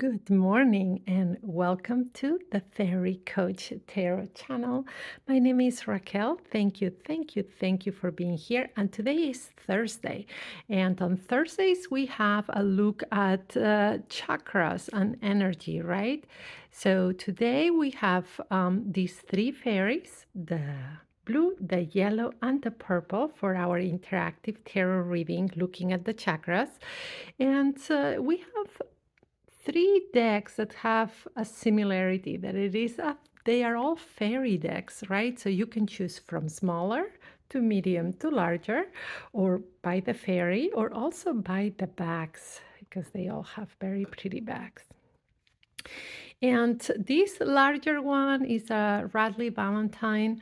Good morning and welcome to the Fairy Coach Tarot channel. My name is Raquel. Thank you for being here. And today is Thursday. And on Thursdays, we have a look at chakras and energy, right? So today we have these three fairies, the blue, the yellow, and the purple for our interactive tarot reading looking at the chakras. And we have three decks that have a similarity that they are all fairy decks, right? So you can choose from smaller to medium to larger, or by the fairy, or also by the backs, because they all have very pretty backs. And this larger one is a Radley Valentine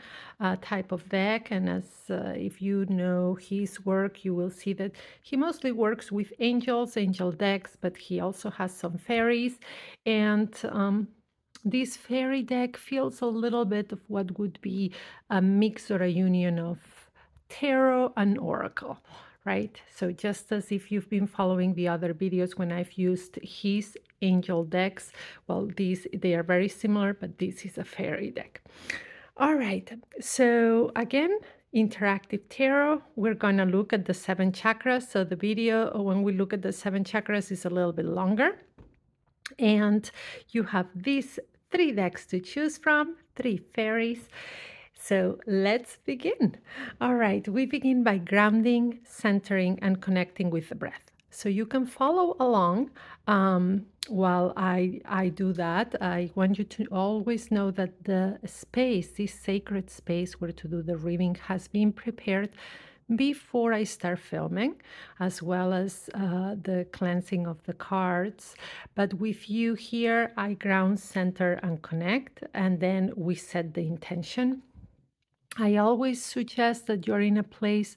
type of deck. And as if you know his work, you will see that he mostly works with angels, angel decks, but he also has some fairies. And this fairy deck feels a little bit of what would be a mix or a union of tarot and oracle, right? So just as if you've been following the other videos when I've used his angel decks, well, they are very similar, but this is a fairy deck. All right, so again, interactive tarot, we're gonna look at the 7 chakras. So the video when we look at the 7 chakras is a little bit longer. And you have these 3 decks to choose from, 3 fairies. So let's begin. All right, we begin by grounding, centering, and connecting with the breath. So you can follow along while I do that. I want you to always know that the space, this sacred space where to do the reading, has been prepared before I start filming, as well as the cleansing of the cards. But with you here, I ground, center, and connect, and then we set the intention. I always suggest that you're in a place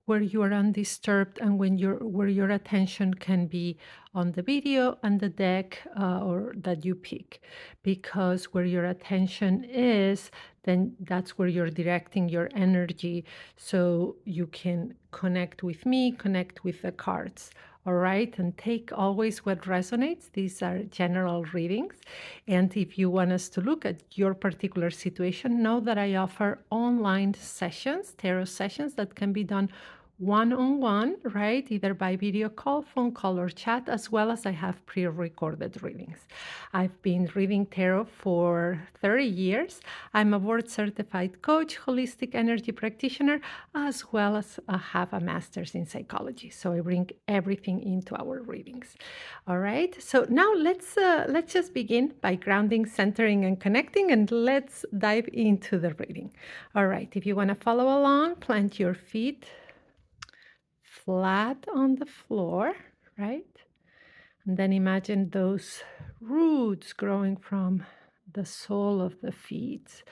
where you are undisturbed and where your attention can be on the video and the deck or that you pick, because where your attention is, then that's where you're directing your energy, so you can connect with me, connect with the cards. All right, and take always what resonates. These are general readings. And if you want us to look at your particular situation, know that I offer online sessions, tarot sessions that can be done one-on-one, right? Either by video call, phone call, or chat, as well as I have pre-recorded readings. I've been reading tarot for 30 years. I'm a board certified coach, holistic energy practitioner, as well as I have a master's in psychology. So I bring everything into our readings. All right. So now let's just begin by grounding, centering, and connecting, and let's dive into the reading. All right. If you want to follow along, plant your feet flat on the floor, right? And then imagine those roots growing from the sole of the feet,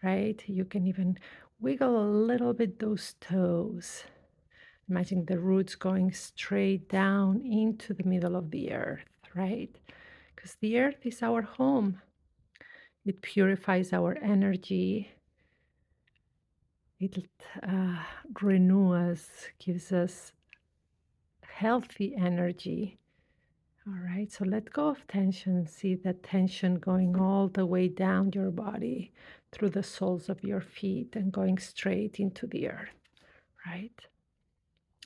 right? You can even wiggle a little bit those toes. Imagine the roots going straight down into the middle of the earth, right? Because the earth is our home. It purifies our energy. It renews us, gives us healthy energy. All right, so let go of tension. See that tension going all the way down your body through the soles of your feet and going straight into the earth, right?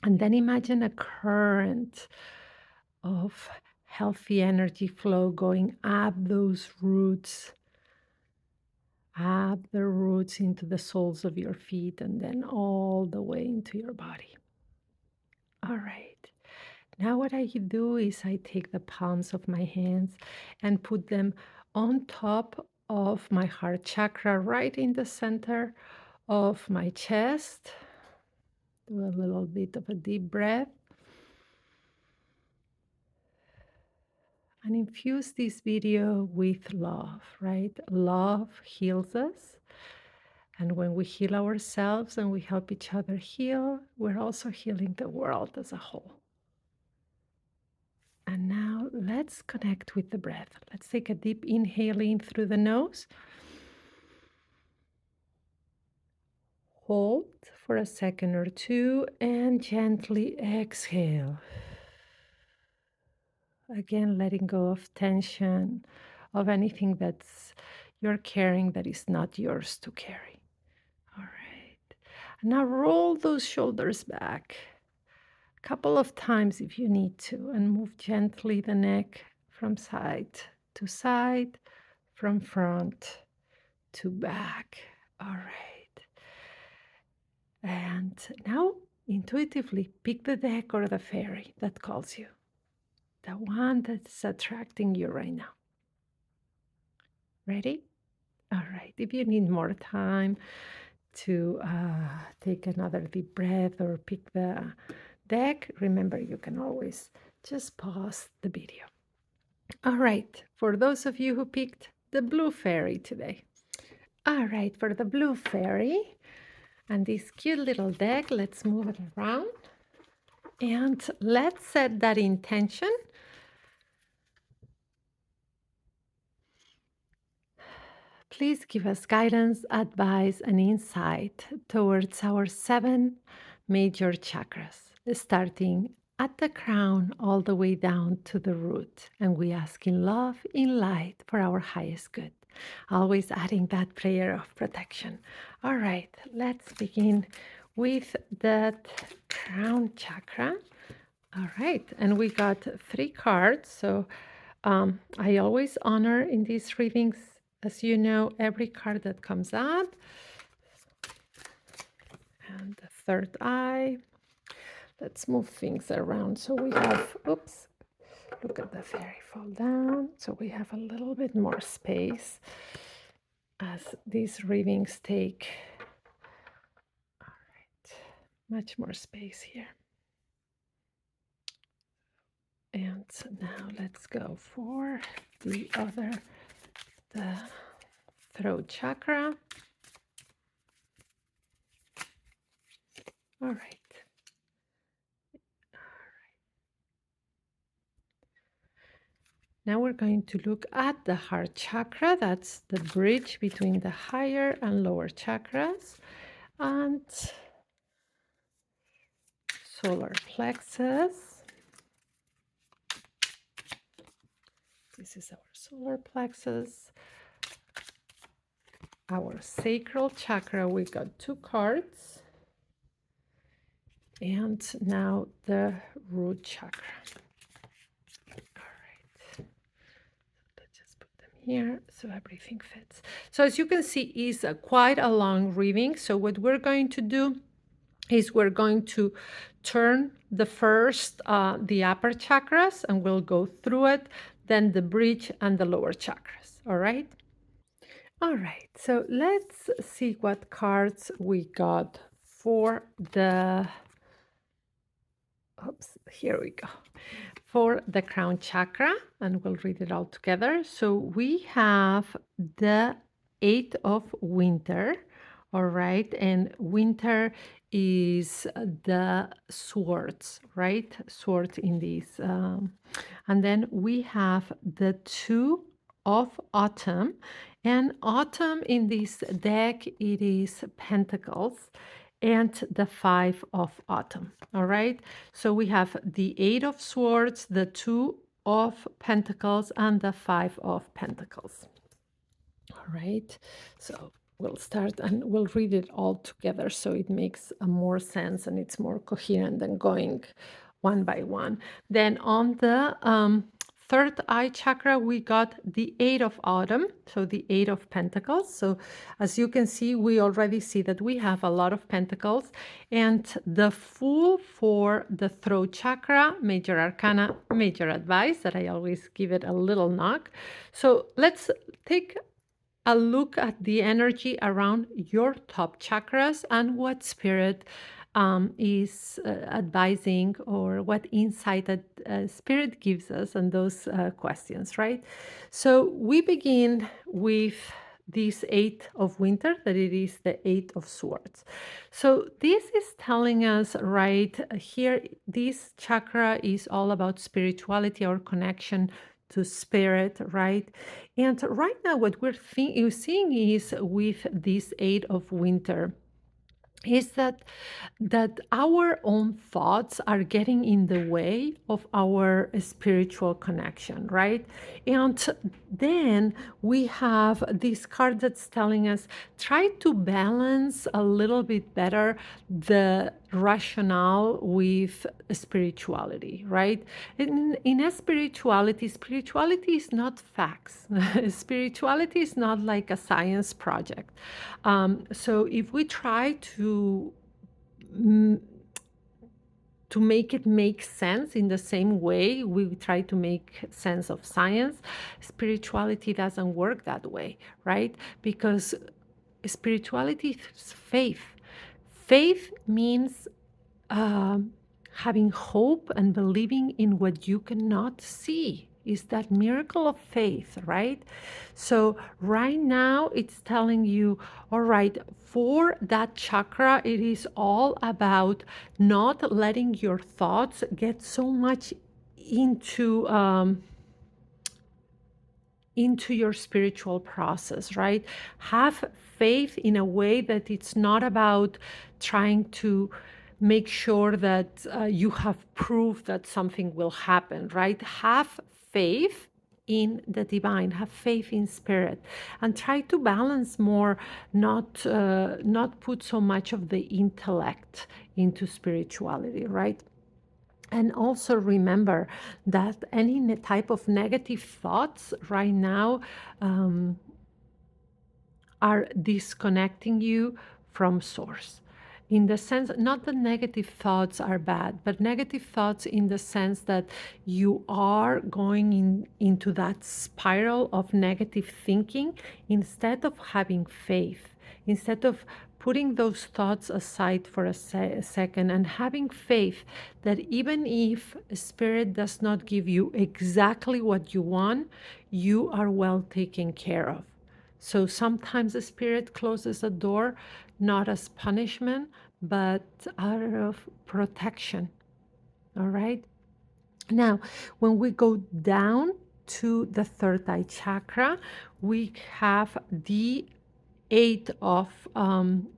And then imagine a current of healthy energy flow going up those roots, up the roots into the soles of your feet, and then all the way into your body. All right. Now what I do is I take the palms of my hands and put them on top of my heart chakra, right in the center of my chest. Do a little bit of a deep breath. And infuse this video with love, right? Love heals us. And when we heal ourselves and we help each other heal, we're also healing the world as a whole. And now let's connect with the breath. Let's take a deep inhale in through the nose. Hold for a second or two and gently exhale. Again, letting go of tension, of anything that's you're carrying that is not yours to carry. All right. Now roll those shoulders back a couple of times if you need to, and move gently the neck from side to side, from front to back. All right. And now intuitively pick the deck or the fairy that calls you, the one that's attracting you right now. Ready? All right. If you need more time to take another deep breath or pick the deck, remember you can always just pause the video. All right. For those of you who picked the blue fairy today. All right. For the blue fairy and this cute little deck, let's move it around. And let's set that intention. Please give us guidance, advice, and insight towards our 7 major chakras, starting at the crown all the way down to the root. And we ask in love, in light, for our highest good. Always adding that prayer of protection. All right, let's begin with that crown chakra. All right, and we got 3 cards. So I always honor in these readings, as you know, every card that comes up. And the third eye. Let's move things around. So we have, oops, look at the fairy fall down. So we have a little bit more space as these readings take, all right, much more space here. And now let's go for the throat chakra. All right. Now we're going to look at the heart chakra. That's the bridge between the higher and lower chakras. And solar plexus. This is our solar plexus. Our sacral chakra, we got 2 cards. And now the root chakra. Let's just put them here so everything fits. So as you can see, it's quite a long reading. So what we're going to do is we're going to turn the first, the upper chakras, and we'll go through it, then the bridge and the lower chakras. All right? All right. So let's see what cards we got for the, oops, here we go. For the crown chakra, and we'll read it all together. So we have the 8 of winter, all right? And winter is the swords, right? Swords in these. And then we have the 2 of autumn. And autumn in this deck, it is pentacles and the 5 of autumn. All right. So we have the 8 of swords, the 2 of pentacles, and the 5 of pentacles. All right. So we'll start and we'll read it all together so it makes more sense and it's more coherent than going one by one. Then on the third eye chakra, we got the 8 of autumn, so the 8 of pentacles. So as you can see, we already see that we have a lot of pentacles. And the Fool for the throat chakra, major arcana, major advice, that I always give it a little knock. So let's take a look at the energy around your top chakras and what spirit is advising, or what insight that spirit gives us on those questions, right? So we begin with this 8 of winter, that it is the 8 of swords. So this is telling us right here, this chakra is all about spirituality, or connection to spirit, right? And right now what we're seeing is with this 8 of winter, is that our own thoughts are getting in the way of our spiritual connection, right? And then we have this card that's telling us try to balance a little bit better the rationale with spirituality, right? In a spirituality is not facts. Spirituality is not like a science project. So if we try mm, to make it make sense in the same way we try to make sense of science, spirituality doesn't work that way, right? Because spirituality is faith. Faith means having hope and believing in what you cannot see, is that miracle of faith, right? So right now it's telling you, all right, for that chakra, it is all about not letting your thoughts get so much into your spiritual process, right? Have faith in a way that it's not about trying to make sure that you have proof that something will happen, right? Have faith in the divine, have faith in spirit, and try to balance more, not put so much of the intellect into spirituality, right? And also remember that any type of negative thoughts right now are disconnecting you from source. In the sense, not that negative thoughts are bad, but negative thoughts in the sense that you are going into that spiral of negative thinking instead of having faith, instead of putting those thoughts aside for a second and having faith that even if spirit does not give you exactly what you want, you are well taken care of. So sometimes the spirit closes a door not as punishment, but out of protection. All right. Now, when we go down to the third eye chakra, we have the Eight of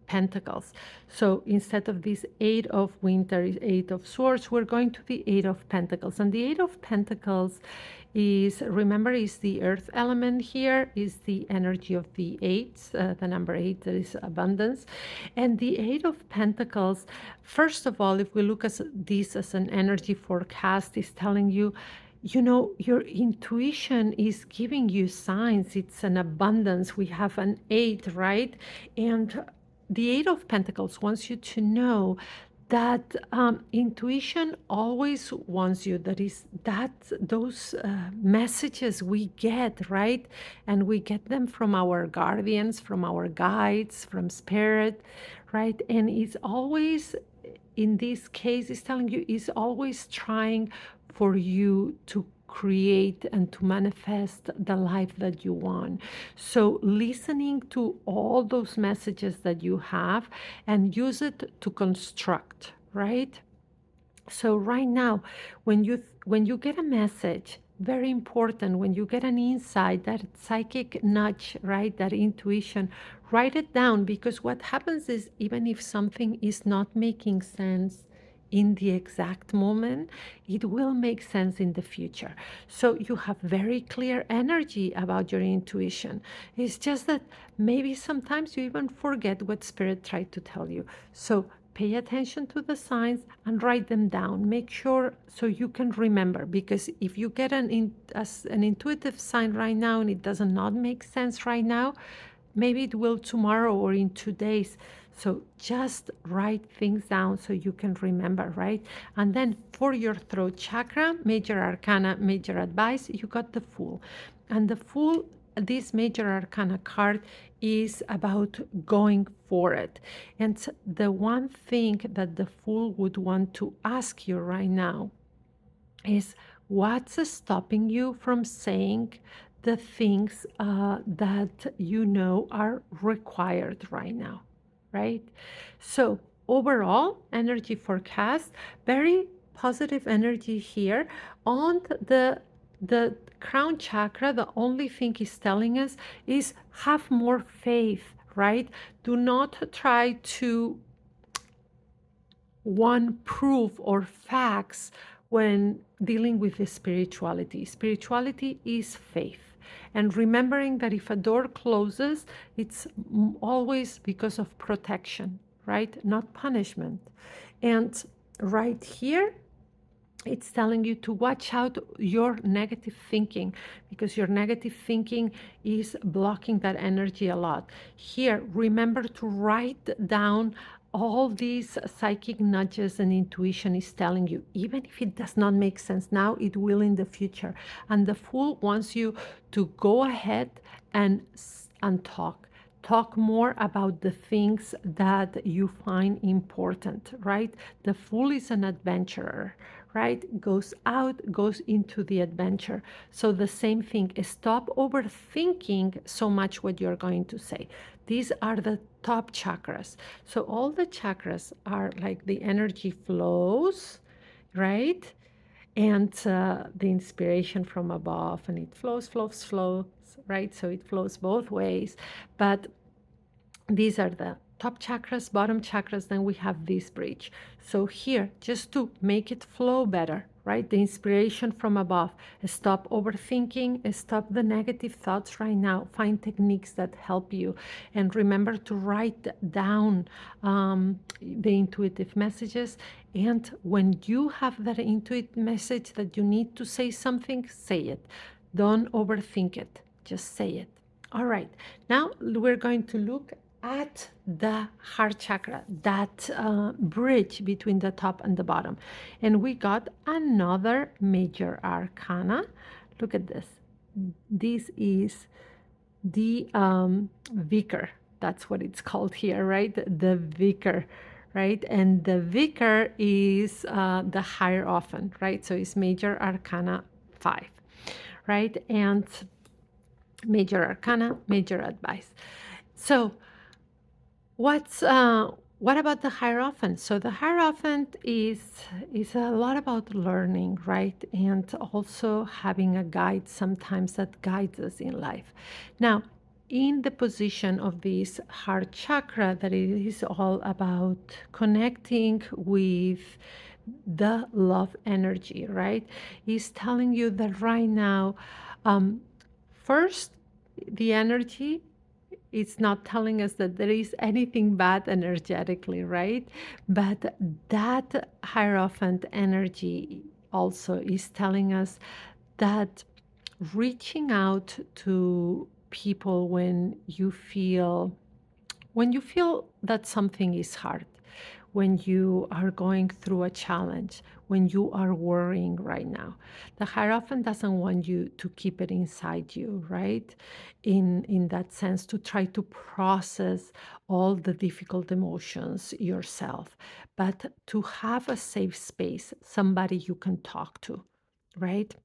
Pentacles. So instead of this Eight of Winter, Eight of Swords, we're going to the Eight of Pentacles. And the Eight of Pentacles is, remember, is the earth element here, is the energy of the eights, the number eight, that is abundance. And the Eight of Pentacles, first of all, if we look at this as an energy forecast, is telling you, you know, your intuition is giving you signs. It's an abundance. We have an eight, right? And the Eight of Pentacles wants you to know that intuition always wants you, that is that those messages we get, right? And we get them from our guardians, from our guides, from spirit, right? And it's always, in this case, is telling you, is always trying for you to create and to manifest the life that you want. So listening to all those messages that you have and use it to construct, right? So right now, when you get a message, very important, when you get an insight, that psychic nudge, right, that intuition, write it down, because what happens is, even if something is not making sense in the exact moment, it will make sense in the future. So you have very clear energy about your intuition. It's just that maybe sometimes you even forget what spirit tried to tell you. So pay attention to the signs and write them down. Make sure so you can remember, because if you get an intuitive sign right now and it does not make sense right now, maybe it will tomorrow or in 2 days. So just write things down so you can remember, right? And then for your throat chakra, major arcana, major advice, you got the Fool. And the Fool, this major arcana card, is about going for it. And the one thing that the Fool would want to ask you right now is, what's stopping you from saying the things that you know are required right now, right? So overall energy forecast, very positive energy here. On the crown chakra, the only thing is telling us is have more faith, right? Do not try to one proof or facts when dealing with the spirituality. Spirituality is faith. And remembering that if a door closes, it's always because of protection, right? Not punishment. And right here, it's telling you to watch out your negative thinking, because your negative thinking is blocking that energy a lot. Here, remember to write down all these psychic nudges and intuition is telling you, even if it does not make sense now, it will in the future. And the Fool wants you to go ahead and talk more about the things that you find important, right? The Fool is an adventurer, right? Goes out, goes into the adventure. So the same thing, stop overthinking so much what you're going to say. These are the top chakras. So all the chakras are like the energy flows, right? And the inspiration from above, and it flows, right? So it flows both ways. But these are the top chakras, bottom chakras, then we have this bridge. So here, just to make it flow better, right? The inspiration from above. Stop overthinking, stop the negative thoughts right now. Find techniques that help you. And remember to write down the intuitive messages. And when you have that intuitive message that you need to say something, say it. Don't overthink it. Just say it. All right, now we're going to look at the heart chakra, that bridge between the top and the bottom. And we got another major arcana. Look at this. This is the vicar. That's what it's called here, right? The vicar, right? And the vicar is the Hierophant, right? So it's major arcana 5, right? And major arcana, major advice. So what about the Hierophant? So the Hierophant is a lot about learning, right? And also having a guide sometimes that guides us in life. Now, in the position of this heart chakra, that it is all about connecting with the love energy, right? Is telling you that right now, first, the energy, it's not telling us that there is anything bad energetically, right? But that Hierophant energy also is telling us that reaching out to people when you feel that something is hard, when you are going through a challenge, when you are worrying right now. The Hierophant doesn't want you to keep it inside you, right? In that sense, to try to process all the difficult emotions yourself, but to have a safe space, somebody you can talk to, right?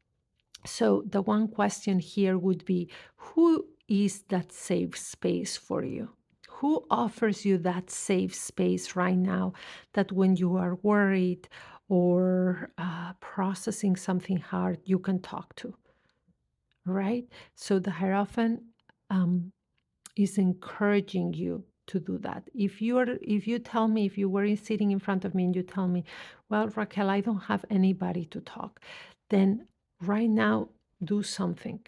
So the one question here would be, who is that safe space for you? Who offers you that safe space right now, that when you are worried or processing something hard, you can talk to, right? So the Hierophant um, is encouraging you to do that. If you tell me, if you were sitting in front of me and you tell me, well, Raquel, I don't have anybody to talk, then right now do something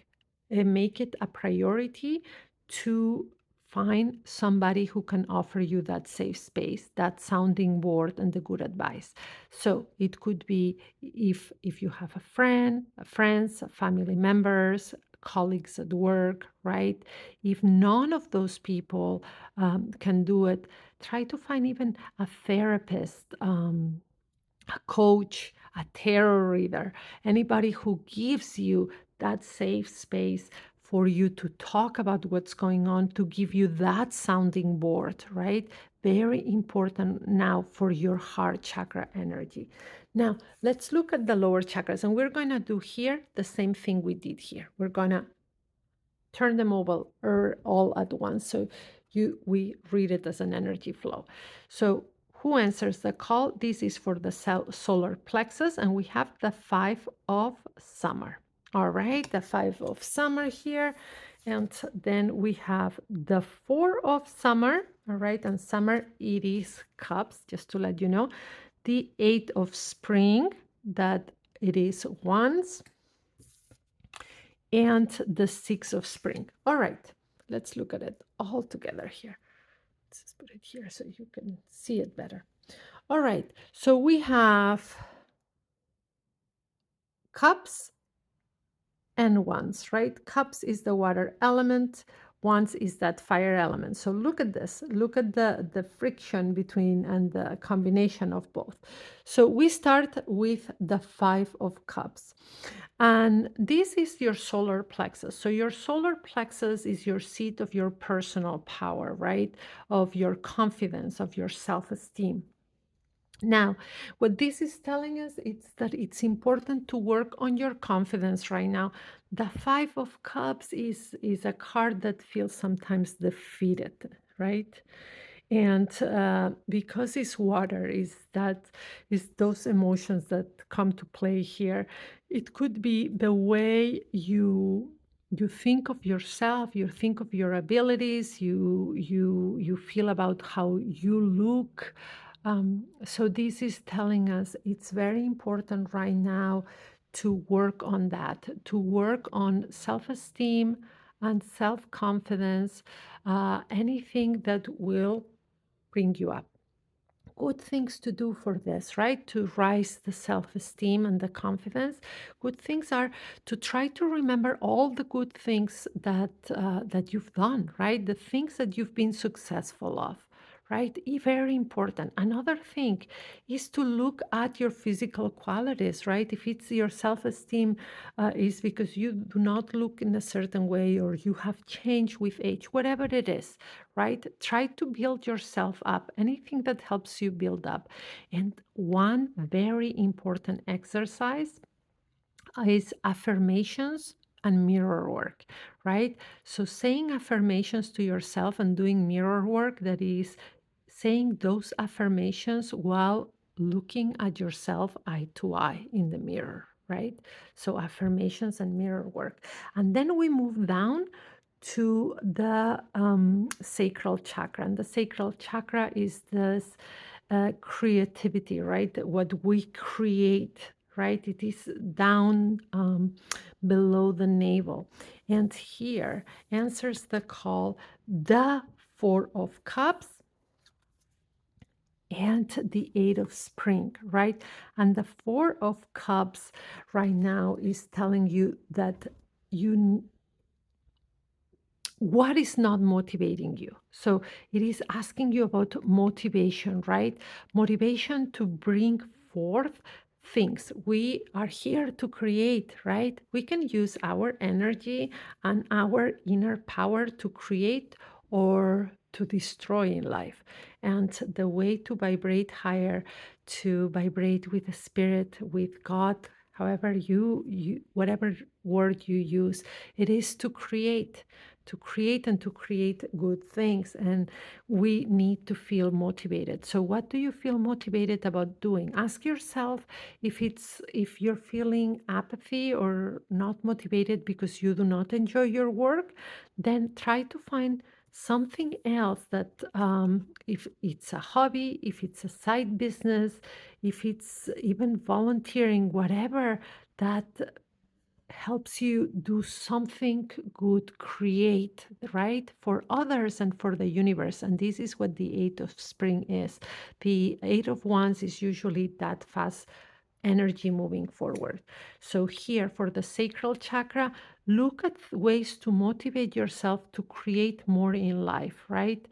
and make it a priority to find somebody who can offer you that safe space, that sounding board, and the good advice. So it could be, if you have a friend, friends, family members, colleagues at work, right? If none of those people can do it, try to find even a therapist, a coach, a tarot reader, anybody who gives you that safe space for you to talk about what's going on, to give you that sounding board, right? Very important now for your heart chakra energy. Now, let's look at the lower chakras, and we're going to do here the same thing we did here. We're going to turn them over all at once. So we read it as an energy flow. So who answers the call? This is for the solar plexus, and we have the 5 of summer. All right, the 5 of summer here. And then we have the 4 of summer. All right, and summer, it is cups, just to let you know. the Eight of Spring, that it is Wands, and the Six of Spring. All right, let's look at it all together here. Let's just put it here so you can see it better. All right, so we have Cups and Wands, right? Cups is the water element, Wands is that fire element. So look at this. Look at the friction between and the combination of both. So we start with the Five of Cups. And this is your solar plexus. So your solar plexus is your seat of your personal power, right? Of your confidence, of your self-esteem. Now, what this is telling us is that it's important to work on your confidence right now. The Five of Cups is a card that feels sometimes defeated, right? And because it's water, is those emotions that come to play here. It could be the way you think of yourself, you think of your abilities, you feel about how you look. So this is telling us it's very important right now to work on that, to work on self-esteem and self-confidence, anything that will bring you up. Good things to do for this, right? To rise the self-esteem and the confidence. Good things are to try to remember all the good things that you've done, right? The things that you've been successful of, right? Very important. Another thing is to look at your physical qualities, right? If it's your self-esteem is because you do not look in a certain way or you have changed with age, whatever it is, right? Try to build yourself up, anything that helps you build up. And one very important exercise is affirmations and mirror work, right? So saying affirmations to yourself and doing mirror work, that is saying those affirmations while looking at yourself eye to eye in the mirror, right? So affirmations and mirror work. And then we move down to the sacral chakra. And the sacral chakra is this creativity, right? What we create, right? It is down below the navel. And here answers the call the Four of Cups and the Eight of Spring, right? And the Four of Cups right now is telling you that you what is not motivating you. So it is asking you about motivation, right? Motivation to bring forth things. We are here to create, right? We can use our energy and our inner power to create or to destroy in life. And the way to vibrate higher, to vibrate with the spirit, with God, however you whatever word you use, it is to create and to create good things. And we need to feel motivated. So what do you feel motivated about doing? Ask yourself if you're feeling apathy or not motivated because you do not enjoy your work, then try to find something else that if it's a hobby, if it's a side business, if it's even volunteering, whatever that helps you do something good, create, right, for others and for the universe. And this is what the Eight of Spring is. The Eight of Wands is usually that fast energy moving forward. So here for the sacral chakra, look at ways to motivate yourself to create more in life, right?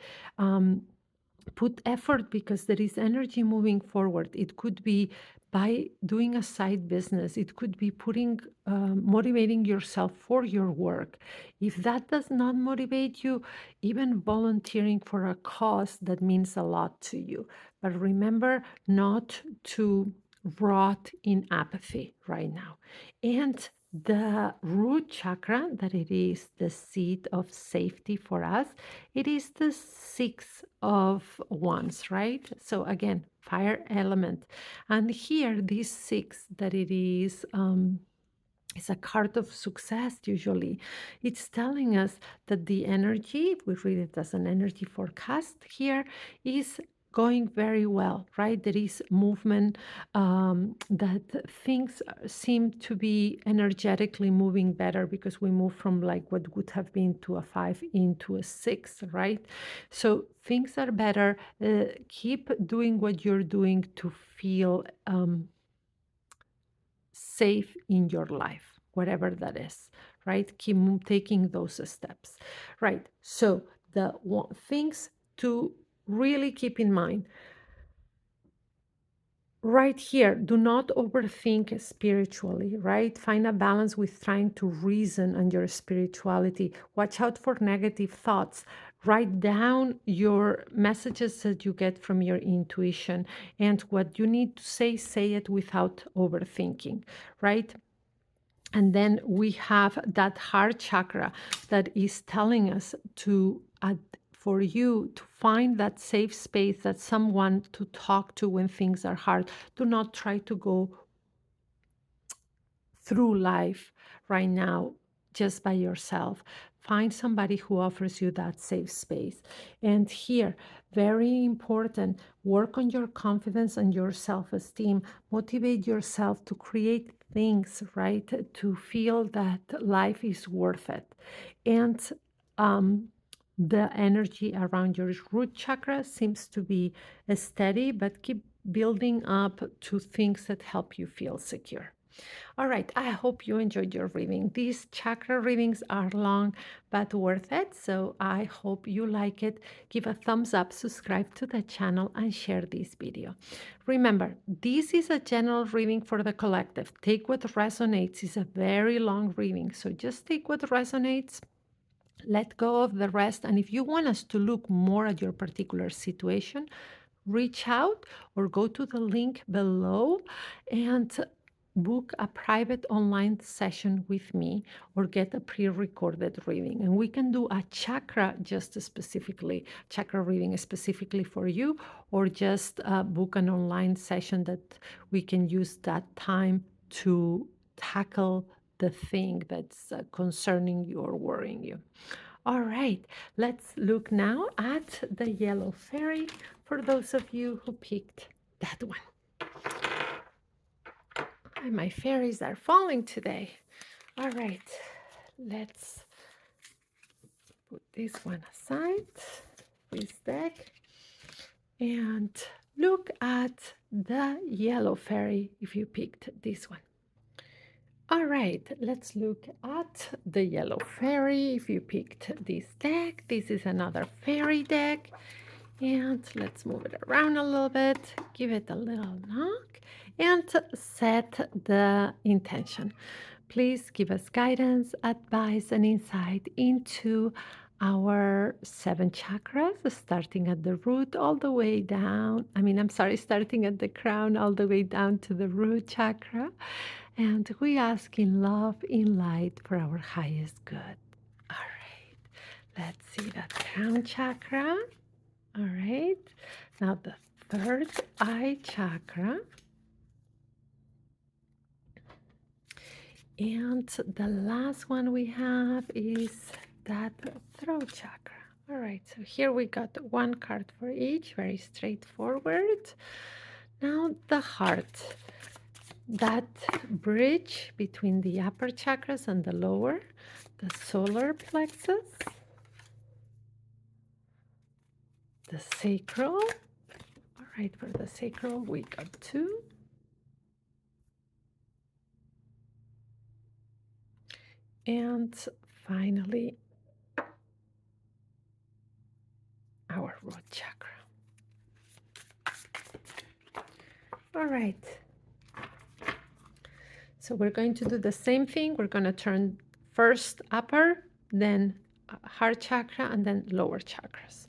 Put effort because there is energy moving forward. It could be by doing a side business, it could be putting motivating yourself for your work. If that does not motivate you, even volunteering for a cause that means a lot to you. But remember not to rot in apathy right now. And the root chakra, that it is the seat of safety for us, it is the Six of Wands, right? So again, fire element. And here, this six, that it is a card of success usually. It's telling us that the energy, if we read it as an energy forecast here, is going very well, right? There is movement, that things seem to be energetically moving better because we move from like what would have been to a 5 into a 6, right? So things are better. Keep doing what you're doing to feel safe in your life, whatever that is, right? Keep taking those steps, right? So the things to really keep in mind right here, do not overthink spiritually, right? Find a balance with trying to reason on your spirituality. Watch out for negative thoughts. Write down your messages that you get from your intuition, and what you need to say it without overthinking, right? And then we have that heart chakra that is telling us to, for you to find that safe space, that someone to talk to when things are hard. Do not try to go through life right now just by yourself. Find somebody who offers you that safe space. And here, very important, work on your confidence and your self esteem. Motivate yourself to create things, right? To feel that life is worth it. And um, the energy around your root chakra seems to be steady, but keep building up to things that help you feel secure. All right, I hope you enjoyed your reading. These chakra readings are long but worth it, so I hope you like it. Give a thumbs up, subscribe to the channel, and share this video. Remember, this is a general reading for the collective. Take what resonates. It's a very long reading, so just take what resonates. Let go of the rest. And if you want us to look more at your particular situation, reach out or go to the link below and book a private online session with me or get a pre-recorded reading, and we can do a chakra just specifically chakra reading specifically for you, or just book an online session that we can use that time to tackle the thing that's concerning you or worrying you. All right, let's look now at the yellow fairy for those of you who picked that one. And my fairies are falling today. All right, let's put this one aside, this deck, and look at the yellow fairy if you picked this one. All right, let's look at the yellow fairy if you picked this deck. This is another fairy deck. And let's move it around a little bit, give it a little knock, and set the intention. Please give us guidance, advice, and insight into our 7 chakras, starting at the root all the way down. Starting at the crown all the way down to the root chakra. And we ask in love, in light, for our highest good. All right, let's see that crown chakra. All right, now the third eye chakra. And the last one we have is that throat chakra. All right, so here we got one card for each, very straightforward. Now the heart, that bridge between the upper chakras and the lower, the solar plexus, the sacral. All right, for the sacral, we got 2. And finally, our root chakra. All right. So we're going to do the same thing. We're going to turn first upper, then heart chakra, and then lower chakras.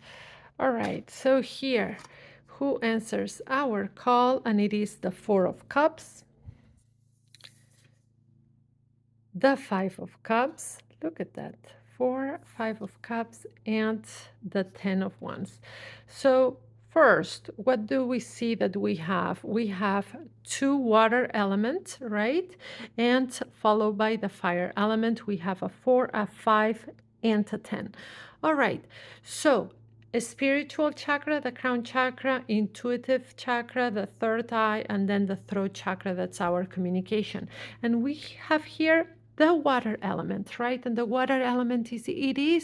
All right. So here, who answers our call? And it is the 4 of Cups, the 5 of Cups. Look at that. 4, 5 of Cups, and the 10 of Wands. So first, what do we see that we have? We have 2 water elements, right? And followed by the fire element, we have a 4, a 5, and a 10. All right. So spiritual chakra, the crown chakra, intuitive chakra, the third eye, and then the throat chakra. That's our communication. And we have here the water element, right? And the water element is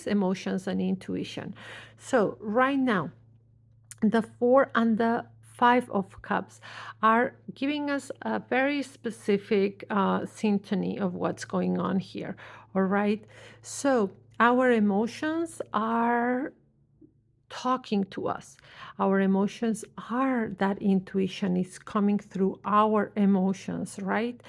emotions and intuition. So right now, the Four and the Five of Cups are giving us a very specific syntony of what's going on here. All right. So our emotions are talking to us. Our emotions are that intuition is coming through our emotions, right?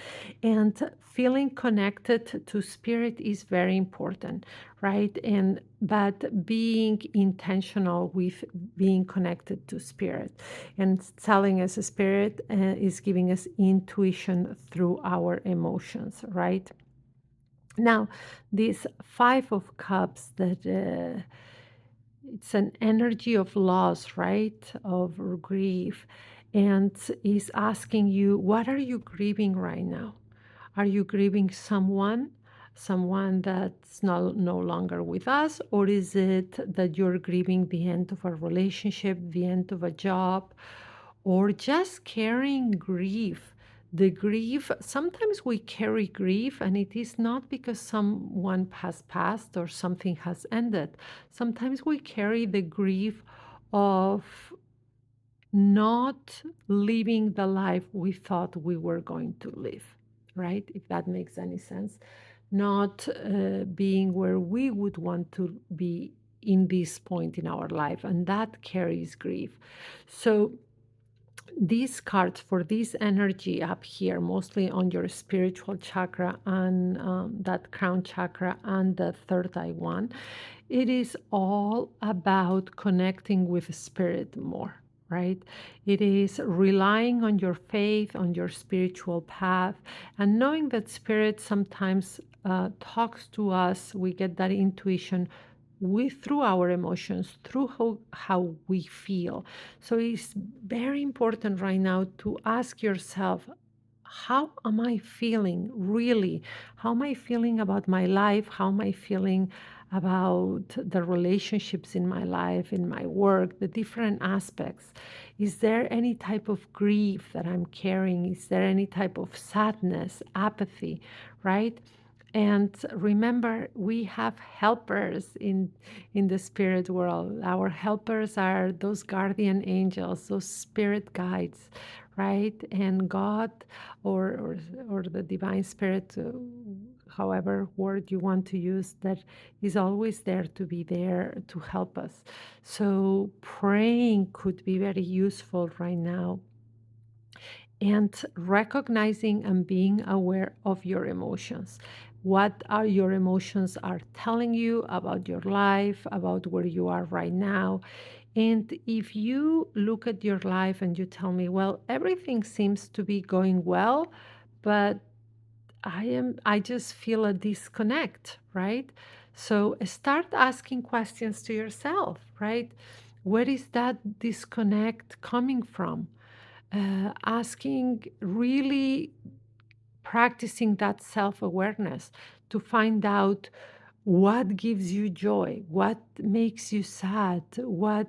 And feeling connected to spirit is very important, right? And but being intentional with being connected to spirit and telling us a spirit is giving us intuition through our emotions, right? Now, this Five of Cups that it's an energy of loss, right? Of grief. And is asking you, what are you grieving right now? Are you grieving someone? Someone that's no longer with us? Or is it that you're grieving the end of a relationship, the end of a job, or just carrying grief? The grief, sometimes we carry grief, and it is not because someone has passed or something has ended. Sometimes we carry the grief of not living the life we thought we were going to live, right? If that makes any sense. Not being where we would want to be in this point in our life, and that carries grief. So, these cards for this energy up here, mostly on your spiritual chakra and that crown chakra and the third eye one, it is all about connecting with spirit more, right? It is relying on your faith, on your spiritual path, and knowing that spirit sometimes talks to us. We get that intuition through our emotions, through how we feel. So it's very important right now to ask yourself, how am I feeling really? How am I feeling about my life? How am I feeling about the relationships in my life, in my work, the different aspects? Is there any type of grief that I'm carrying? Is there any type of sadness, apathy, right? And remember, we have helpers in the spirit world. Our helpers are those guardian angels, those spirit guides, right? And God, or the divine spirit, however word you want to use, that is always there to be there to help us. So praying could be very useful right now, and recognizing and being aware of your emotions. What are your emotions are telling you about your life, about where you are right now? And if you look at your life and you tell me, well, everything seems to be going well, but I just feel a disconnect, right? So start asking questions to yourself, right? Where is that disconnect coming from? Asking, really practicing that self awareness to find out what gives you joy, what makes you sad, what,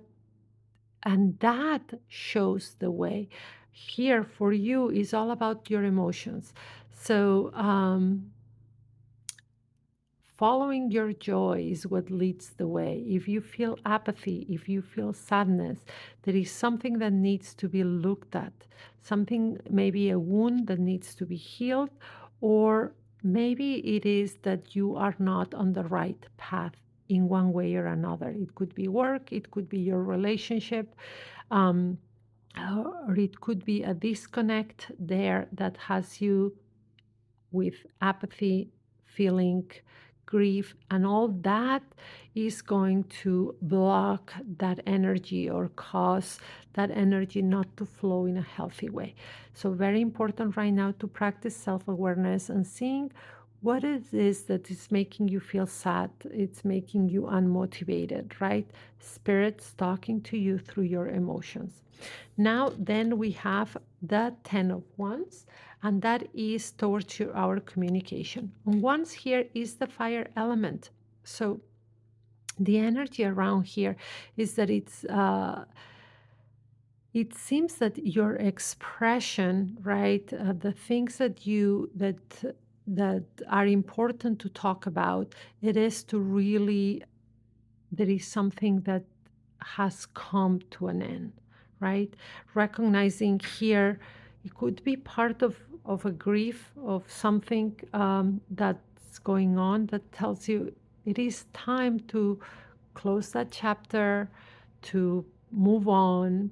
and that shows the way. Here for you is all about your emotions. So, following your joy is what leads the way. If you feel apathy, if you feel sadness, there is something that needs to be looked at. Something, maybe a wound that needs to be healed, or maybe it is that you are not on the right path in one way or another. It could be work, it could be your relationship, um, or it could be a disconnect there that has you with apathy, feeling grief, and all that is going to block that energy or cause that energy not to flow in a healthy way. So, very important right now to practice self awareness and seeing what it is that is making you feel sad, it's making you unmotivated, right? Spirit's talking to you through your emotions. Now, then we have the Ten of Wands, and that is towards our communication. And Wands here is the fire element. So The energy around here is that it seems that your expression, right, the things that are important to talk about, it is to really, there is something that has come to an end, right? Recognizing here, it could be part of a grief of something that's going on that tells you it is time to close that chapter, to move on.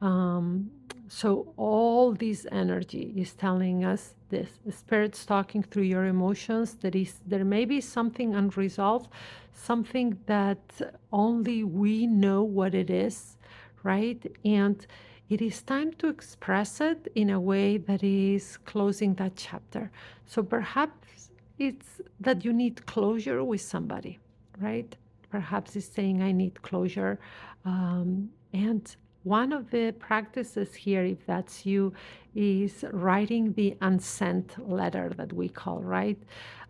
Um, so all this energy is telling us this. The spirit's talking through your emotions. There may be something unresolved, something that only we know what it is, right? And it is time to express it in a way that is closing that chapter. So perhaps it's that you need closure with somebody, right? Perhaps it's saying, I need closure. And one of the practices here, if that's you, is writing the unsent letter that we call, right?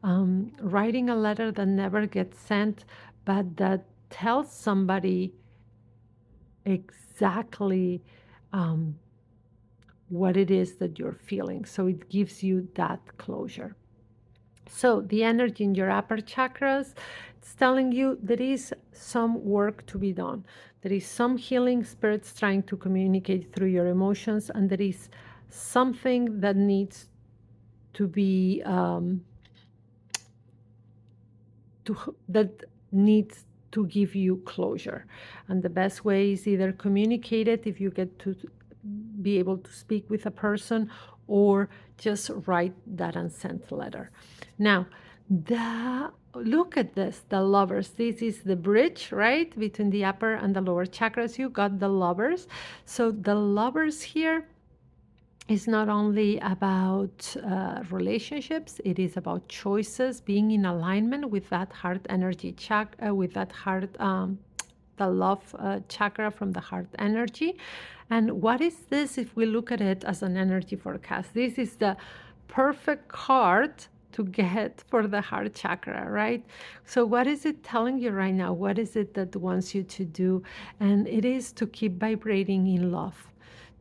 Writing a letter that never gets sent, but that tells somebody exactly um, what it is that you're feeling. So it gives you that closure. So the energy in your upper chakras, it's telling you there is some work to be done. There is some healing spirits trying to communicate through your emotions, and there is something that needs to be that needs to give you closure. And the best way is either communicate it if you get to be able to speak with a person, or just write that unsent letter. Now, look at this, the lovers. This is the bridge, right, between the upper and the lower chakras. You got the lovers. So the lovers here is not only about relationships, it is about choices, being in alignment with that heart energy chakra, with that heart, the love chakra from the heart energy. And what is this if we look at it as an energy forecast? This is the perfect card to get for the heart chakra, right? So, what is it telling you right now? What is it that wants you to do? And it is to keep vibrating in love,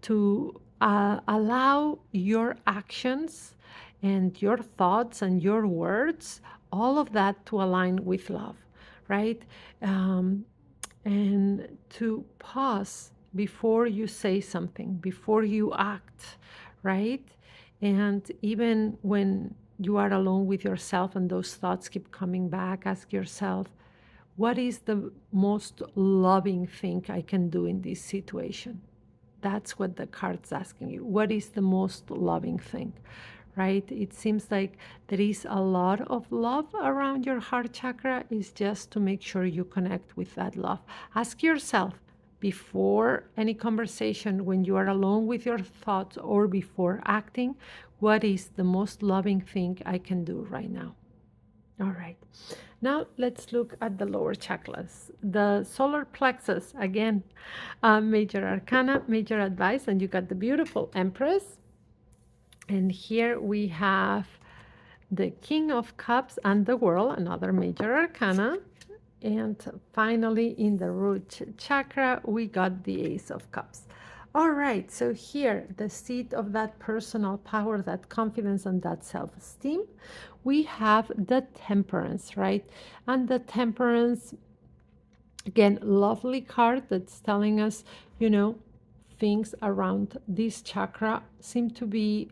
to allow your actions and your thoughts and your words, all of that to align with love, right? Um, and to pause before you say something, before you act, right? And even when you are alone with yourself and those thoughts keep coming back, ask yourself, what is the most loving thing I can do in this situation? That's what the card's asking you. What is the most loving thing, right? It seems like there is a lot of love around your heart chakra. Is just to make sure you connect with that love. Ask yourself before any conversation, when you are alone with your thoughts or before acting, what is the most loving thing I can do right now? All right. Now let's look at the lower chakras. The solar plexus, again, major arcana, major advice, and you got the beautiful Empress. And here we have the King of Cups and the World, another major arcana. And finally, in the root chakra, we got the Ace of Cups. All right, so here, the seat of that personal power, that confidence, and that self-esteem, we have the Temperance, right? And the Temperance, again, lovely card that's telling us, things around this chakra seem to be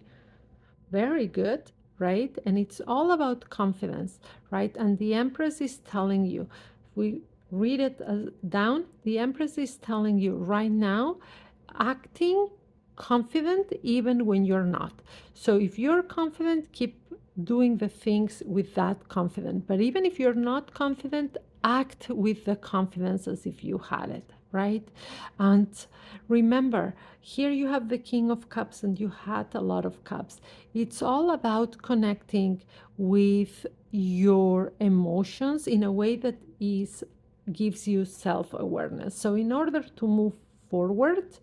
very good, right? And it's all about confidence, right? And the Empress is telling you, if we read it down, the Empress is telling you right now, acting confident even when you're not. So if you're confident, keep doing the things with that confidence. But even if you're not confident, act with the confidence as if you had it, right? And remember, here you have the King of Cups and you had a lot of cups. It's all about connecting with your emotions in a way that gives you self-awareness. So in order to move forward,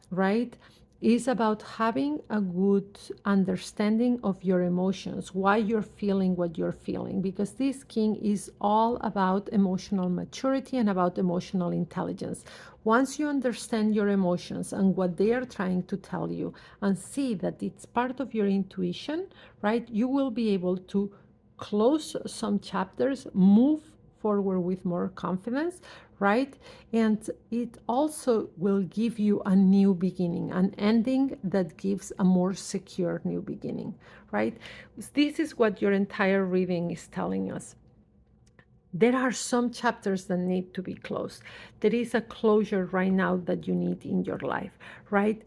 right, is about having a good understanding of your emotions, why you're feeling what you're feeling, because this king is all about emotional maturity and about emotional intelligence. Once you understand your emotions and what they are trying to tell you and see that it's part of your intuition, right, you will be able to close some chapters, move forward with more confidence, right? And it also will give you a new beginning, an ending that gives a more secure new beginning, right? This is what your entire reading is telling us. There are some chapters that need to be closed. There is a closure right now that you need in your life, right?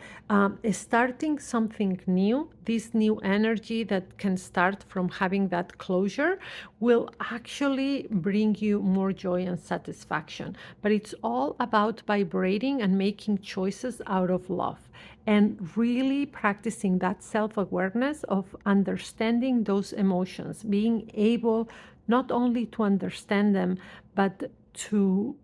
Starting something new, this new energy that can start from having that closure will actually bring you more joy and satisfaction. But it's all about vibrating and making choices out of love and really practicing that self awareness of understanding those emotions, being able not only to understand them, but to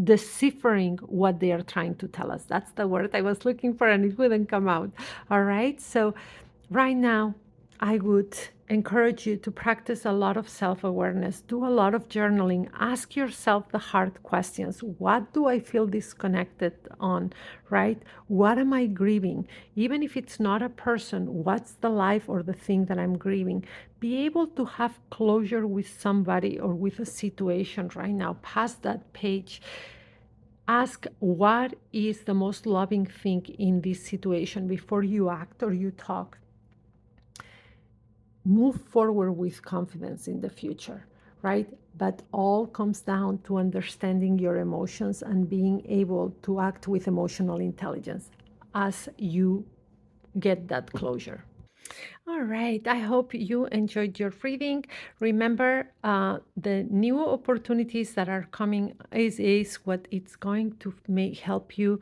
deciphering what they are trying to tell us. That's the word I was looking for and it wouldn't come out. All right. So, right now, I would encourage you to practice a lot of self awareness, do a lot of journaling, ask yourself the hard questions. What do I feel disconnected on, right? What am I grieving? Even if it's not a person, what's the life or the thing that I'm grieving? Be able to have closure with somebody or with a situation right now. Pass that page. Ask what is the most loving thing in this situation before you act or you talk. Move forward with confidence in the future, right? But all comes down to understanding your emotions and being able to act with emotional intelligence as you get that closure. All right. I hope you enjoyed your reading. Remember, the new opportunities that are coming is what it's going to make help you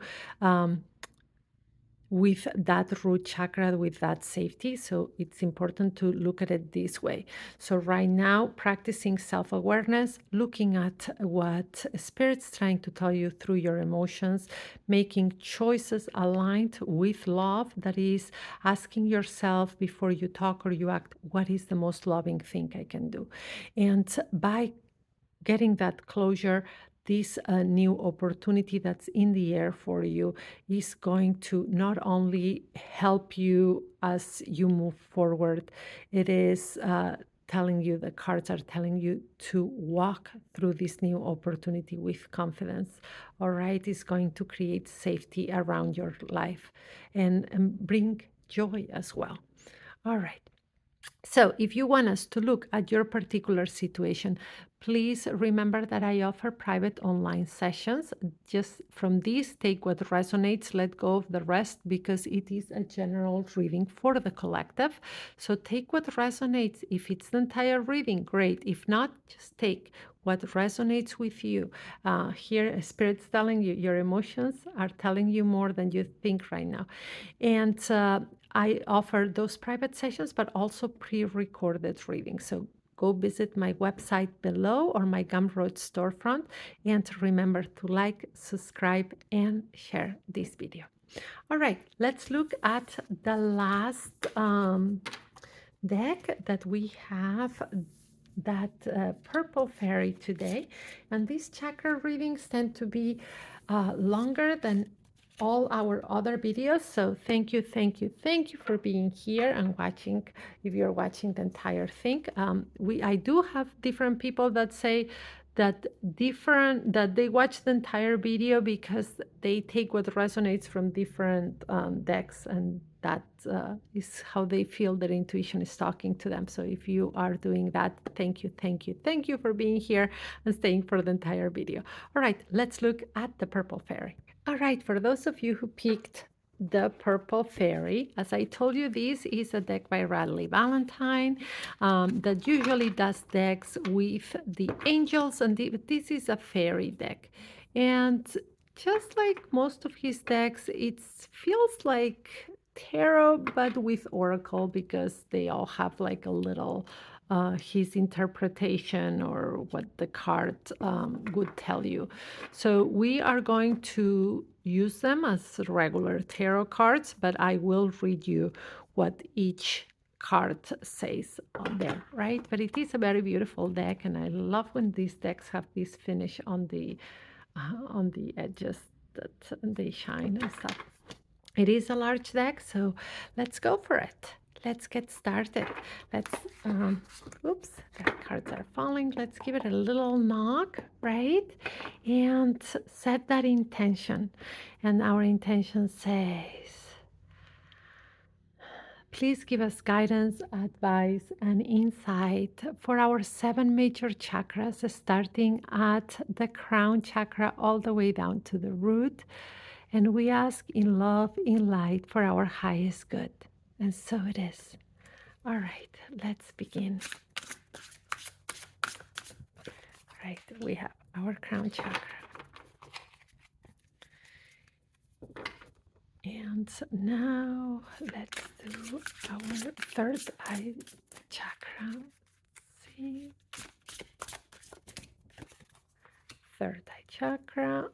with that root chakra, with that safety. So it's important to look at it this way. So right now, practicing self-awareness, looking at what spirit's trying to tell you through your emotions, making choices aligned with love, that is asking yourself before you talk or you act, what is the most loving thing I can do? And by getting that closure, this new opportunity that's in the air for you is going to not only help you as you move forward, it is telling you, the cards are telling you to walk through this new opportunity with confidence. All right, it's going to create safety around your life and bring joy as well. All right. So, if you want us to look at your particular situation, please remember that I offer private online sessions. Just from this, take what resonates, let go of the rest, because it is a general reading for the collective. So, take what resonates. If it's the entire reading, great. If not, just take what resonates with you. Here, Spirit's telling you, your emotions are telling you more than you think right now. And I offer those private sessions, but also pre-recorded readings. So go visit my website below or my Gumroad storefront. And remember to like, subscribe, and share this video. All right, let's look at the last deck that we have, that purple fairy today. And these chakra readings tend to be longer than all our other videos. So thank you, thank you, thank you for being here and watching. If you're watching the entire thing, I do have different people that say that they watch the entire video because they take what resonates from different decks, and that is how they feel their intuition is talking to them. So if you are doing that, thank you, thank you, thank you for being here and staying for the entire video. All right, let's look at the purple fairy. All right, for those of you who picked the purple fairy, as I told you, this is a deck by Radley Valentine that usually does decks with the angels, and this is a fairy deck. And just like most of his decks, it feels like tarot, but with oracle, because they all have like a little his interpretation or what the card would tell you. So we are going to use them as regular tarot cards, but I will read you what each card says on there, right? But it is a very beautiful deck, and I love when these decks have this finish on the edges that they shine and stuff. It is a large deck, so let's go for it. Let's get started. Let's, oops, the cards are falling. Let's give it a little knock, right? And set that intention. And our intention says, please give us guidance, advice, and insight for our 7 major chakras, starting at the crown chakra all the way down to the root. And we ask in love, in light, for our highest good. And so it is. All right, let's begin. All right, we have our crown chakra. And now let's do our third eye chakra. Let's see. Third eye chakra.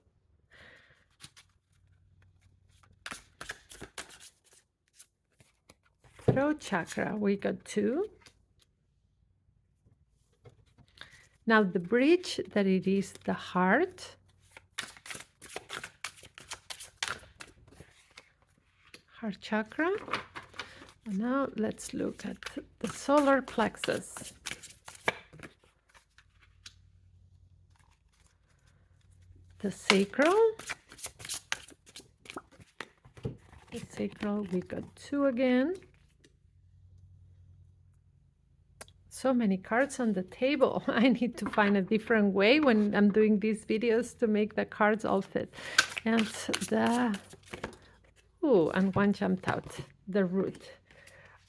Throat chakra, we got 2. Now the bridge, that it is the heart. Heart chakra. And now let's look at the solar plexus. The sacral. The sacral, we got 2 again. So many cards on the table. I need to find a different way when I'm doing these videos to make the cards all fit. And the, and one jumped out, the root.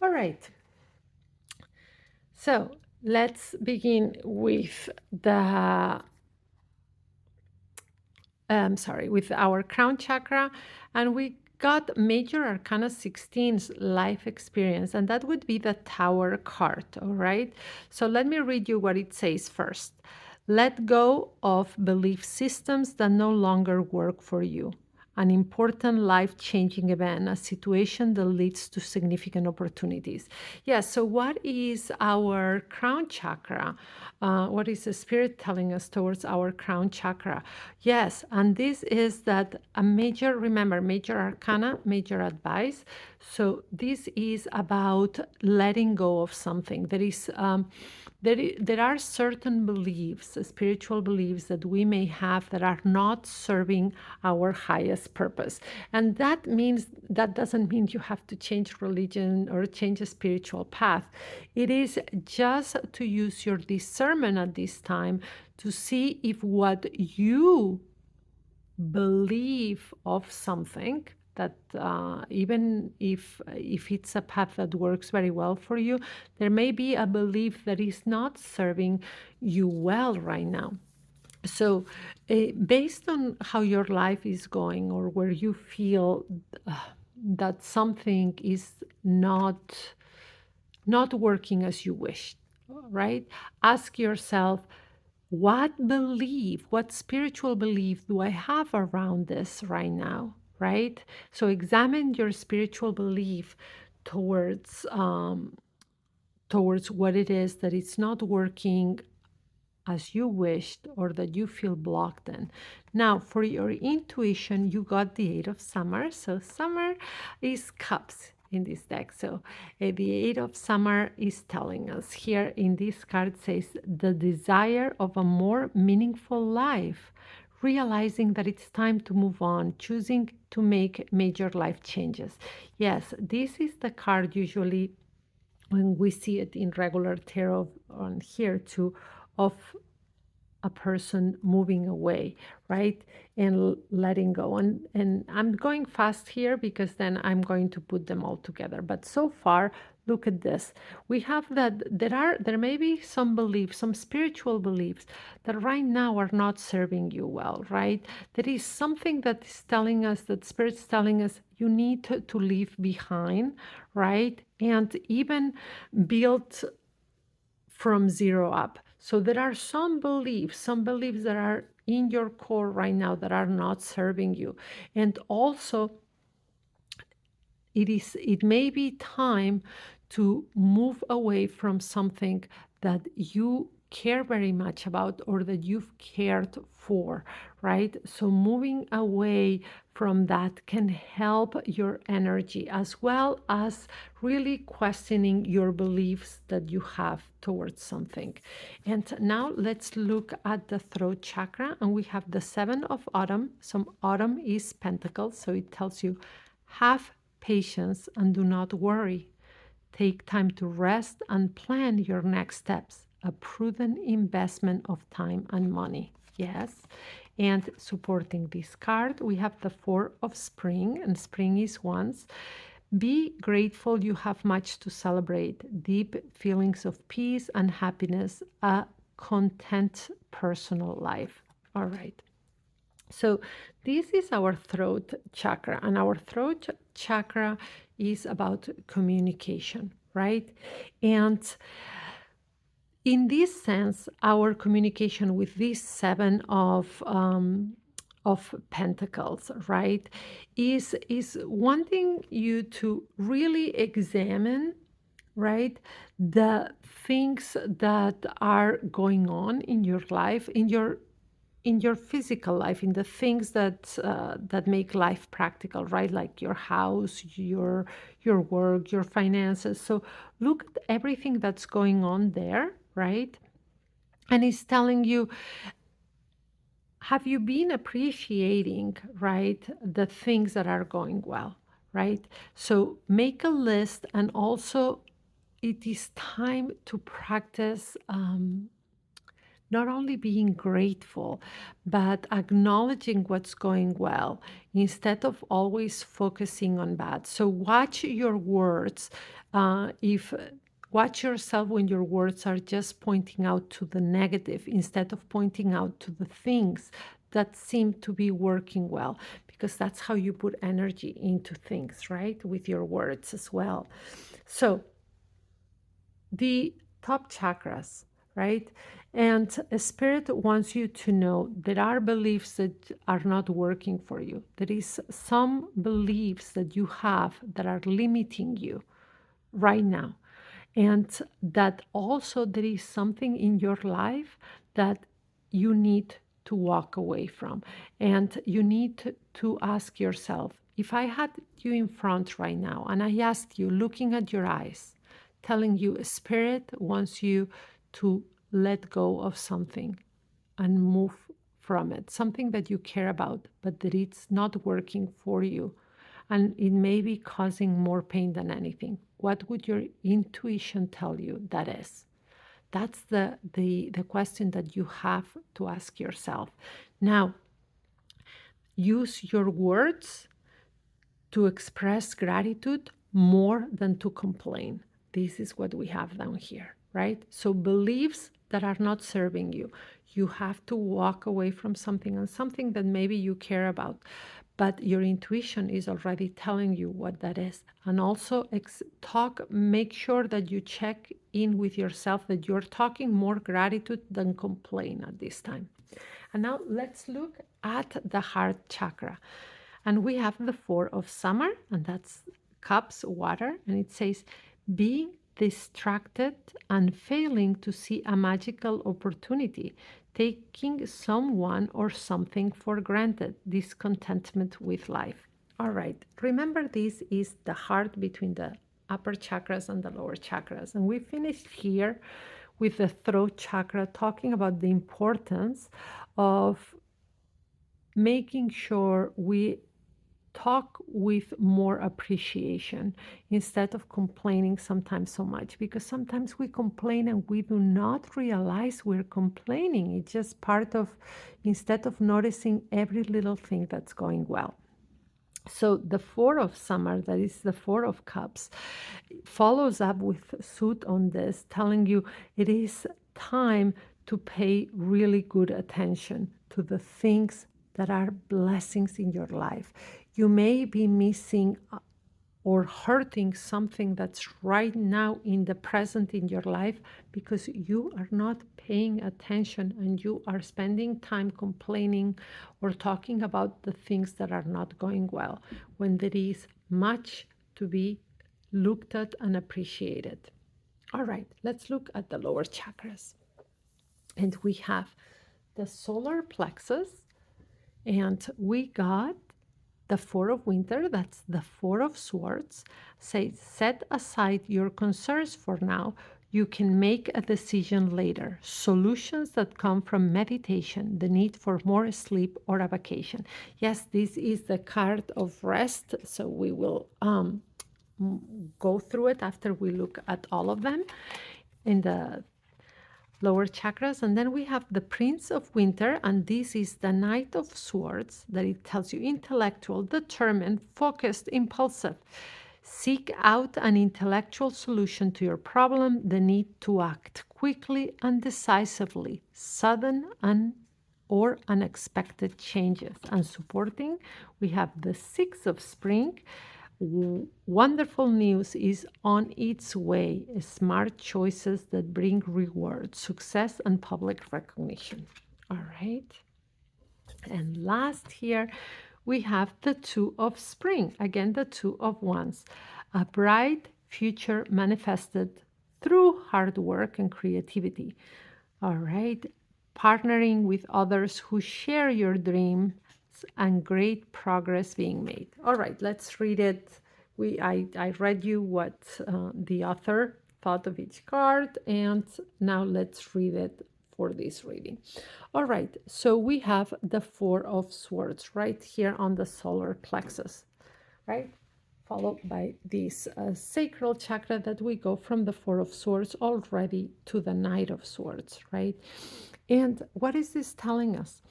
All right. So let's begin with the, with our crown chakra. And we got major arcana 16's life experience, and that would be the Tower card. All right, so let me read you what it says first. Let go of belief systems that no longer work for you. An important life-changing event, a situation that leads to significant opportunities. Yes, so what is our crown chakra? What is the spirit telling us towards our crown chakra? Yes, and this is that a major, remember, major arcana, major advice. So this is about letting go of something. There are certain beliefs, spiritual beliefs that we may have that are not serving our highest purpose. And that doesn't mean you have to change religion or change a spiritual path. It is just to use your discernment at this time to see if what you believe of something, that even if it's a path that works very well for you, there may be a belief that is not serving you well right now. So based on how your life is going, or where you feel that something is not working as you wished, right? Ask yourself, what spiritual belief do I have around this right now, right? So examine your spiritual belief towards what it is that it's not working as you wished, or that you feel blocked in. Now, for your intuition, you got the 8 of Summer. So Summer is cups in this deck. So the 8 of Summer is telling us here in this card, says the desire of a more meaningful life, realizing that it's time to move on, choosing to make major life changes. Yes, this is the card usually when we see it in regular tarot on here too, of a person moving away, right? And letting go. And I'm going fast here because then I'm going to put them all together. But so far, look at this. We have that there may be some beliefs, some spiritual beliefs that right now are not serving you well, right? There is something that is telling us, that Spirit's telling us, you need to leave behind, right? And even build from zero up. So there are some beliefs that are in your core right now that are not serving you. And also it may be time to move away from something that you care very much about or that you've cared for, right? So moving away from that can help your energy, as well as really questioning your beliefs that you have towards something. And now let's look at the throat chakra, and we have the Seven of Autumn. Some autumn is pentacles, so it tells you have patience and do not worry. Take time to rest and plan your next steps. A prudent investment of time and money. Yes. And supporting this card, we have the Four of Spring, and spring is once. Be grateful you have much to celebrate. Deep feelings of peace and happiness, a content personal life. All right. So this is our throat chakra, and our throat chakra is about communication, right? And in this sense, our communication with this seven of pentacles, right, is wanting you to really examine, right, the things that are going on in your life, in your physical life, in the things that make life practical, right? Like your house, your work, your finances. So look at everything that's going on there, right? And it's telling you, have you been appreciating, right, the things that are going well, right? So make a list, and also it is time to practice not only being grateful, but acknowledging what's going well instead of always focusing on bad. So watch your words. If Watch yourself when your words are just pointing out to the negative instead of pointing out to the things that seem to be working well, because that's how you put energy into things, right? With your words as well. So the top chakras, right? And a spirit wants you to know there are beliefs that are not working for you. There is some beliefs that you have that are limiting you right now. And that also there is something in your life that you need to walk away from. And you need to ask yourself, if I had you in front right now and I asked you, looking at your eyes, telling you a spirit wants you to let go of something and move from it, something that you care about, but that it's not working for you, and it may be causing more pain than anything. What would your intuition tell you that is? That's the question that you have to ask yourself. Now, use your words to express gratitude more than to complain. This is what we have down here, right? So beliefs that are not serving you. You have to walk away from something, and something that maybe you care about, but your intuition is already telling you what that is. And also make sure that you check in with yourself, that you're talking more gratitude than complain at this time. And now let's look at the heart chakra. And we have the Four of Summer, and that's cups, water, and it says, being distracted and failing to see a magical opportunity, taking someone or something for granted, discontentment with life. All right, remember this is the heart between the upper chakras and the lower chakras. And we finished here with the throat chakra, talking about the importance of making sure we talk with more appreciation instead of complaining sometimes so much, because sometimes we complain and we do not realize we're complaining. It's just part of, instead of noticing every little thing that's going well. So the Four of Summer, that is the Four of Cups, follows up with suit on this, telling you it is time to pay really good attention to the things that are blessings in your life. You may be missing or hurting something that's right now in the present in your life because you are not paying attention and you are spending time complaining or talking about the things that are not going well when there is much to be looked at and appreciated. All right, let's look at the lower chakras. And we have the solar plexus, and we got the Four of Winter, that's the Four of Swords. Say, set aside your concerns for now. You can make a decision later. Solutions that come from meditation, the need for more sleep or a vacation. Yes, this is the card of rest, so we will go through it after we look at all of them in the lower chakras. And then we have the Prince of Winter, and this is the Knight of Swords, that it tells you intellectual, determined, focused, impulsive. Seek out an intellectual solution to your problem, the need to act quickly and decisively, sudden and or unexpected changes. And supporting, we have the Six of Spring. Wonderful news is on its way. Smart choices that bring reward, success, and public recognition. All right. And last here, we have the Two of Spring. Again, the Two of Wands. A bright future manifested through hard work and creativity. All right. Partnering with others who share your dreams and great progress being made. All right, let's read it. I read you what the author thought of each card, and now let's read it for this reading. All right, so we have the Four of Swords right here on the solar plexus, right? Followed by this sacral chakra that we go from the Four of Swords already to the Knight of Swords, right? And what is this telling us?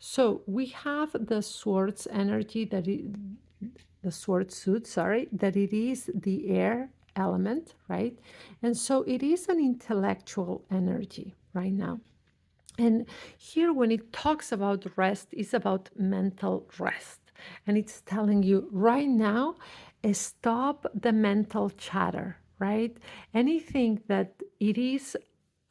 So we have the swords energy the sword suit, sorry, that it is the air element, right? And so it is an intellectual energy right now. And here, when it talks about rest, it's about mental rest. And it's telling you right now, stop the mental chatter, right? Anything that it is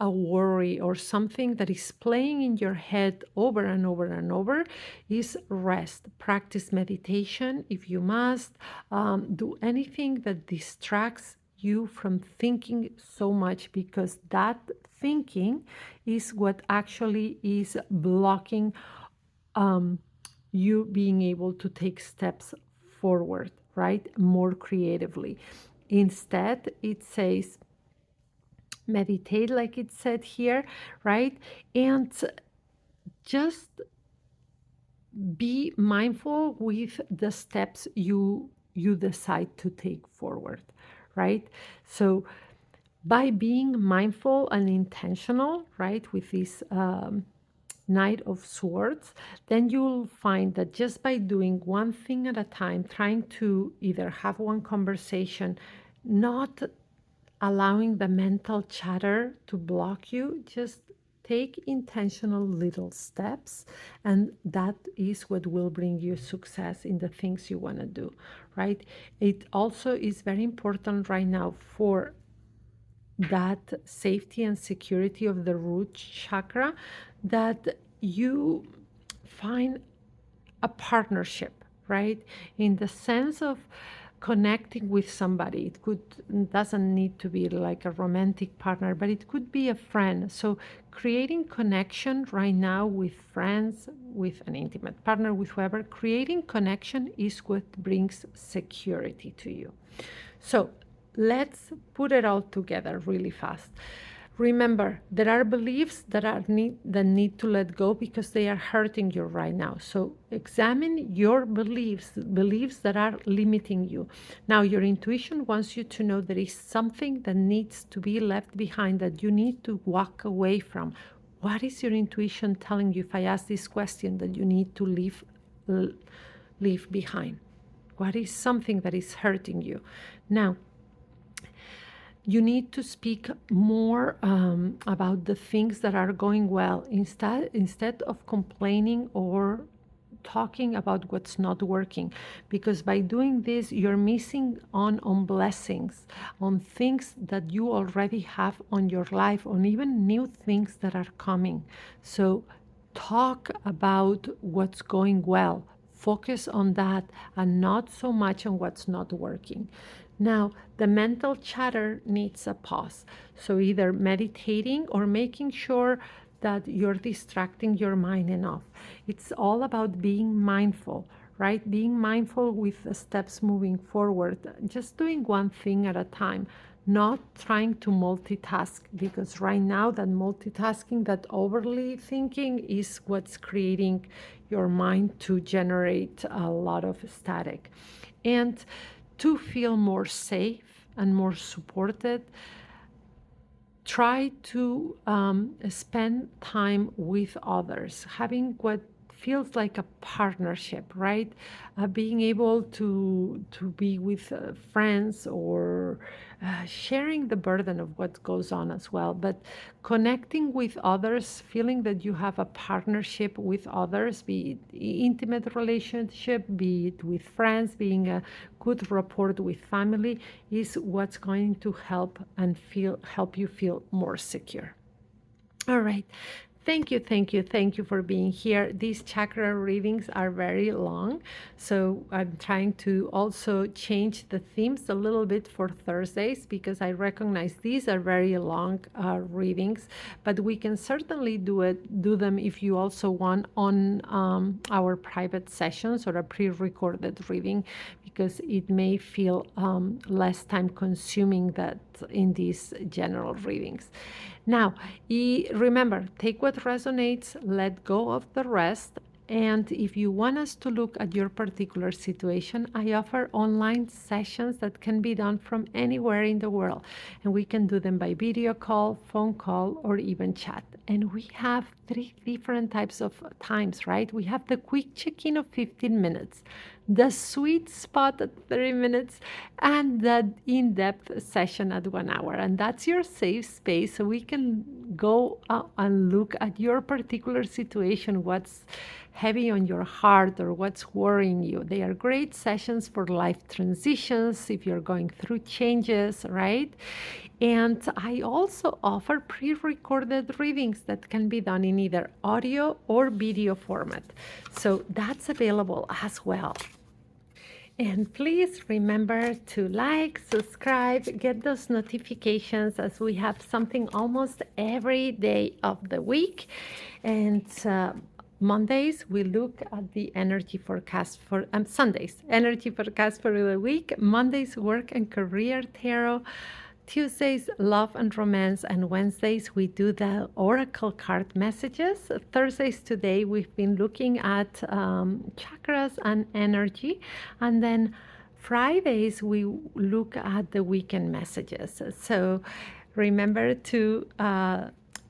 a worry or something that is playing in your head over and over and over is rest. Practice meditation if you must. Do anything that distracts you from thinking so much, because that thinking is what actually is blocking you being able to take steps forward, right? More creatively. Instead, it says, meditate, like it said here, right? And just be mindful with the steps you decide to take forward, right? So by being mindful and intentional, right, with this Knight of Swords, then you'll find that just by doing one thing at a time, trying to either have one conversation, not allowing the mental chatter to block you, just take intentional little steps, and that is what will bring you success in the things you want to do, right? It also is very important right now for that safety and security of the root chakra that you find a partnership, right? In the sense of connecting with somebody. Doesn't need to be like a romantic partner, but it could be a friend. So creating connection right now with friends, with an intimate partner, with whoever, creating connection is what brings security to you. So let's put it all together really fast. Remember, there are beliefs that need to let go because they are hurting you right now. So examine your beliefs that are limiting you. Now, your intuition wants you to know there is something that needs to be left behind, that you need to walk away from. What is your intuition telling you, if I ask this question, that you need to leave behind? What is something that is hurting you? Now, you need to speak more about the things that are going well, instead of complaining or talking about what's not working, because by doing this, you're missing on blessings, on things that you already have on your life, on even new things that are coming. So talk about what's going well. Focus on that and not so much on what's not working. Now, the mental chatter needs a pause. So, either meditating or making sure that you're distracting your mind enough. It's all about being mindful, right? Being mindful with the steps moving forward, just doing one thing at a time, not trying to multitask, because right now that multitasking, that overly thinking is what's creating your mind to generate a lot of static. And to feel more safe and more supported, try to spend time with others, having what feels like a partnership, right? Being able to be with friends, or sharing the burden of what goes on as well, but connecting with others, feeling that you have a partnership with others, be it intimate relationship, be it with friends, being a good rapport with family, is what's going to help you feel more secure. All right. Thank you, thank you, thank you for being here. These chakra readings are very long, so I'm trying to also change the themes a little bit for Thursdays, because I recognize these are very long readings, but we can certainly do them if you also want on our private sessions or a pre-recorded reading, because it may feel less time consuming that in these general readings. Now, remember, take what resonates, let go of the rest. And if you want us to look at your particular situation, I offer online sessions that can be done from anywhere in the world. And we can do them by video call, phone call, or even chat. And we have 3 different types of times, right? We have the quick check-in of 15 minutes, the sweet spot at 30 minutes, and the in-depth session at 1 hour. And that's your safe space, so we can go and look at your particular situation, what's heavy on your heart or what's worrying you. They are great sessions for life transitions, if you're going through changes, right? And I also offer pre-recorded readings that can be done in either audio or video format. So that's available as well. And please remember to like, subscribe, get those notifications, as we have something almost every day of the week. And Mondays, we look at the energy forecast for Sundays, energy forecast for the week. Mondays, work and career tarot. Tuesdays, love and romance, and Wednesdays, we do the oracle card messages. Thursdays, today, we've been looking at chakras and energy. And then Fridays, we look at the weekend messages. So remember to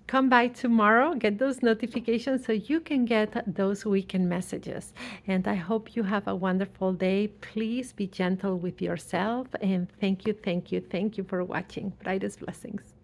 come by tomorrow, get those notifications so you can get those weekend messages. And I hope you have a wonderful day. Please be gentle with yourself. And thank you, thank you, thank you for watching. Brightest blessings.